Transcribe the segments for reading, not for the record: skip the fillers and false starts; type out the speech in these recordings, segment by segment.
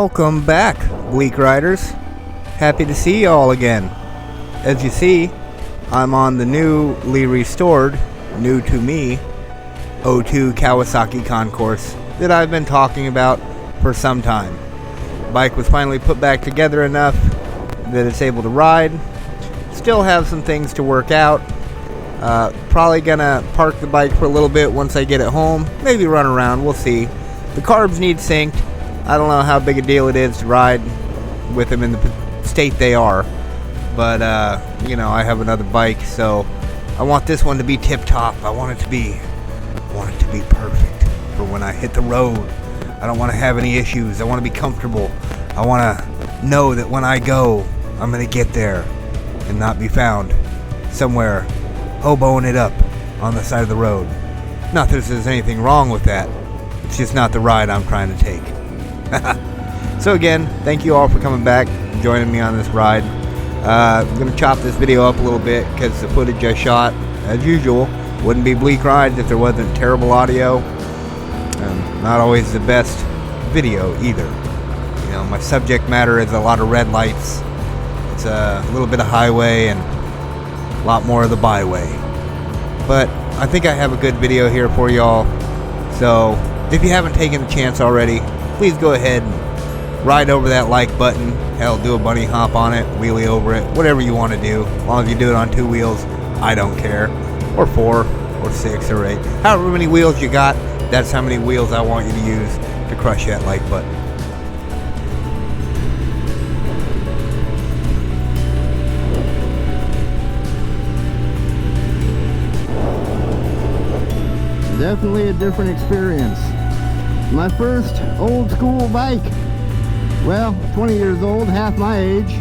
Welcome back, Bleak Riders. Happy to see you all again. As you see, I'm on the newly restored, new to me, '02 Kawasaki Concourse that I've been talking about for some time. The bike was finally put back together enough that it's able to ride. Still have some things to work out. Probably gonna park the bike for a little bit once I get it home. Maybe run around, we'll see. The carbs need synced. I don't know how big a deal it is to ride with them in the state they are. But, I have another bike, so I want this one to be tip-top. I want it to be perfect for when I hit the road. I don't want to have any issues. I want to be comfortable. I want to know that when I go, I'm going to get there and not be found somewhere hoboing it up on the side of the road. Not that there's anything wrong with that. It's just not the ride I'm trying to take. So again, thank you all for coming back and joining me on this ride. I'm going to chop this video up a little bit because the footage I shot, as usual, wouldn't be Bleak Rides if there wasn't terrible audio. Not always the best video either. My subject matter is a lot of red lights. It's a little bit of highway and a lot more of the byway. But I think I have a good video here for y'all. So if you haven't taken the chance already, please go ahead and ride over that like button. Hell, do a bunny hop on it, wheelie over it, whatever you want to do. As long as you do it on 2 wheels, I don't care. Or 4, or 6, or 8. However many wheels you got, that's how many wheels I want you to use to crush that like button. Definitely a different experience. My first old school bike. Well, 20 years old, half my age.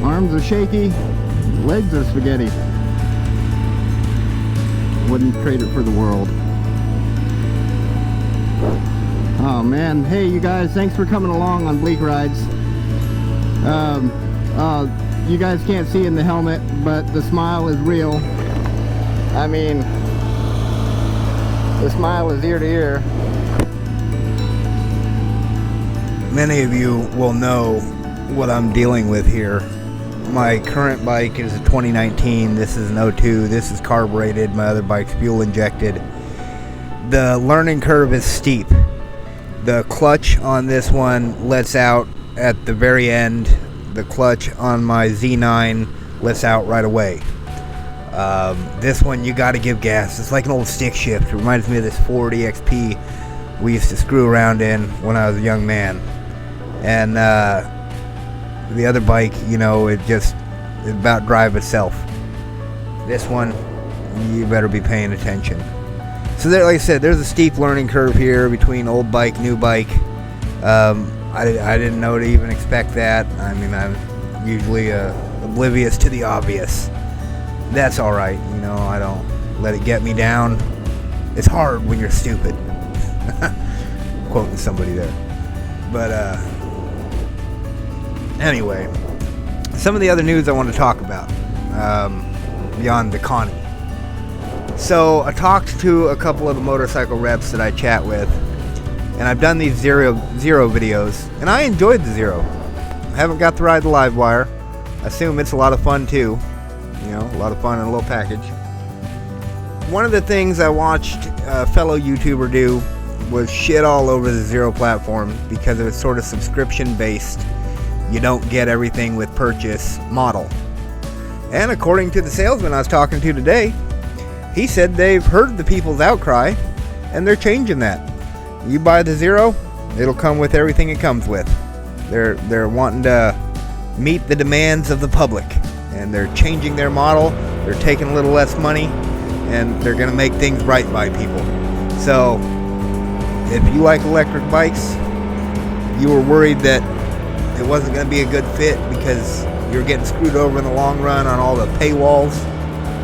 Arms are shaky, legs are spaghetti. Wouldn't trade it for the world. Oh man, hey you guys, thanks for coming along on Bleak Rides. You guys can't see in the helmet, but the smile is real. I mean, the smile is ear to ear. Many of you will know what I'm dealing with here. My current bike is a 2019. This is an '02. This is carbureted. My other bike's fuel injected. The learning curve is steep. The clutch on this one lets out at the very end. The clutch on my Z9 lets out right away. This one you got to give gas. It's like an old stick shift. It reminds me of this Ford EXP we used to screw around in when I was a young man. And the other bike, it about drive itself. This one, you better be paying attention. So there, like I said, there's a steep learning curve here between old bike, new bike. I didn't know to even expect that. I mean, I'm usually oblivious to the obvious. That's alright, I don't let it get me down. It's hard when you're stupid. Quoting somebody there. But, anyway, some of the other news I want to talk about, beyond the Connie. So, I talked to a couple of the motorcycle reps that I chat with, and I've done these zero videos, and I enjoyed the Zero. I haven't got to ride the live wire. I assume it's a lot of fun too. A lot of fun in a little package. One of the things I watched a fellow YouTuber do was shit all over the Zero platform because it was sort of subscription based. You don't get everything with purchase model. And according to the salesman I was talking to today, he said they've heard the people's outcry and they're changing that. You buy the Zero, it'll come with everything it comes with. They're wanting to meet the demands of the public, and they're changing their model. They're taking a little less money, and they're going to make things right by people. So if you like electric bikes, you were worried that it wasn't going to be a good fit because you're getting screwed over in the long run on all the paywalls,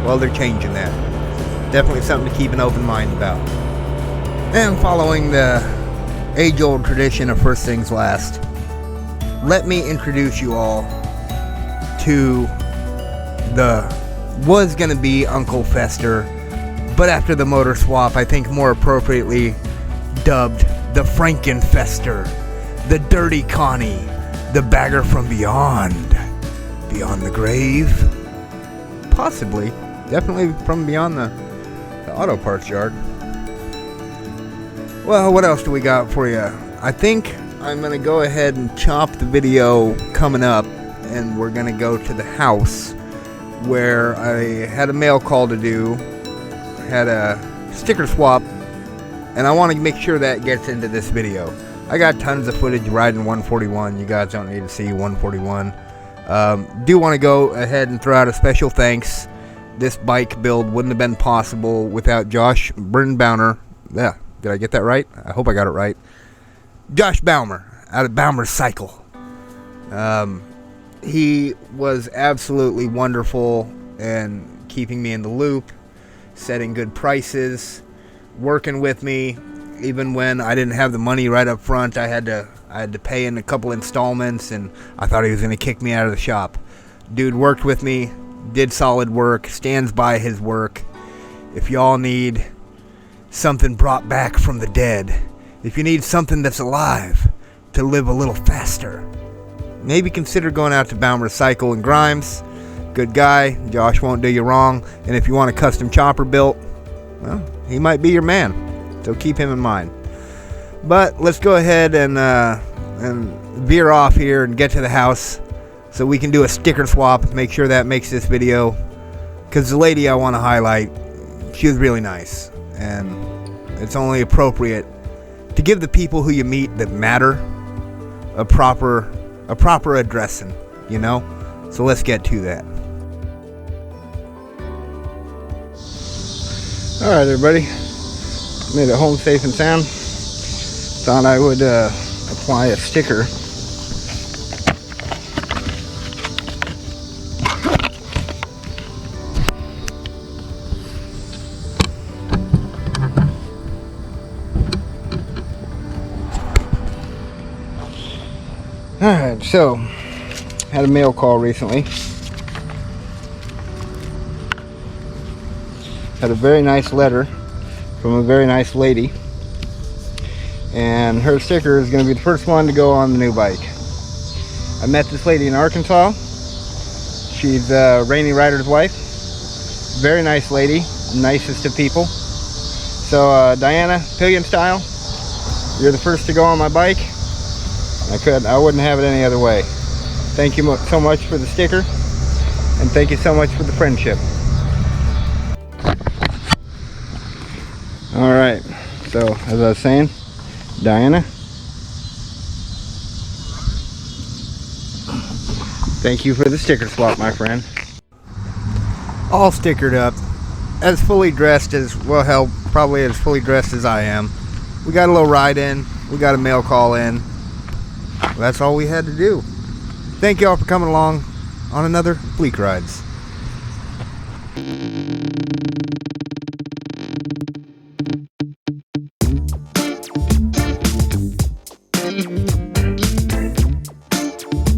well, they're changing that. Definitely something to keep an open mind about. And following the age-old tradition of first things last, let me introduce you all to was going to be Uncle Fester, but after the motor swap, I think more appropriately, dubbed the Franken Fester, the Dirty Connie, the bagger from beyond the grave. Possibly, definitely from beyond the auto parts yard. Well, what else do we got for you? I think I'm going to go ahead and chop the video coming up, and we're going to go to the house where I had a mail call to do, had a sticker swap, and I want to make sure that gets into this video. I got tons of footage riding 141. You guys don't need to see 141. Do want to go ahead and throw out a special thanks. This bike build wouldn't have been possible without Josh Baumer. Yeah, did I get that right? I hope I got it right. Josh Baumer out of Baumer's Cycle. He was absolutely wonderful and keeping me in the loop, setting good prices, working with me. Even when I didn't have the money right up front, I had to pay in a couple installments, and I thought he was going to kick me out of the shop. Dude worked with me, did solid work, stands by his work. If y'all need something brought back from the dead, if you need something that's alive to live a little faster, maybe consider going out to Baumer Cycle in Grimes. Good guy, Josh won't do you wrong. And if you want a custom chopper built, well, he might be your man. So keep him in mind. But let's go ahead and veer off here and get to the house so we can do a sticker swap. Make sure that makes this video, because the lady I want to highlight, she was really nice, and it's only appropriate to give the people who you meet that matter a proper addressing, you know. So let's get to that. All right, everybody. Made it home safe and sound. Thought I would apply a sticker. Alright, so had a mail call recently. Had a very nice letter from a very nice lady, and her sticker is going to be the first one to go on the new bike. I met this lady in Arkansas. She's Rainy Rider's wife. Very nice lady, nicest of people. So Diana, Pillion Style, you're the first to go on my bike. I wouldn't have it any other way. Thank you so much for the sticker, and thank you so much for the friendship. Alright, so as I was saying, Diana, thank you for the sticker swap, my friend. All stickered up, as fully dressed as, well, hell, probably as fully dressed as I am. We got a little ride in, we got a mail call in. That's all we had to do. Thank you all for coming along on another Bleak Rides.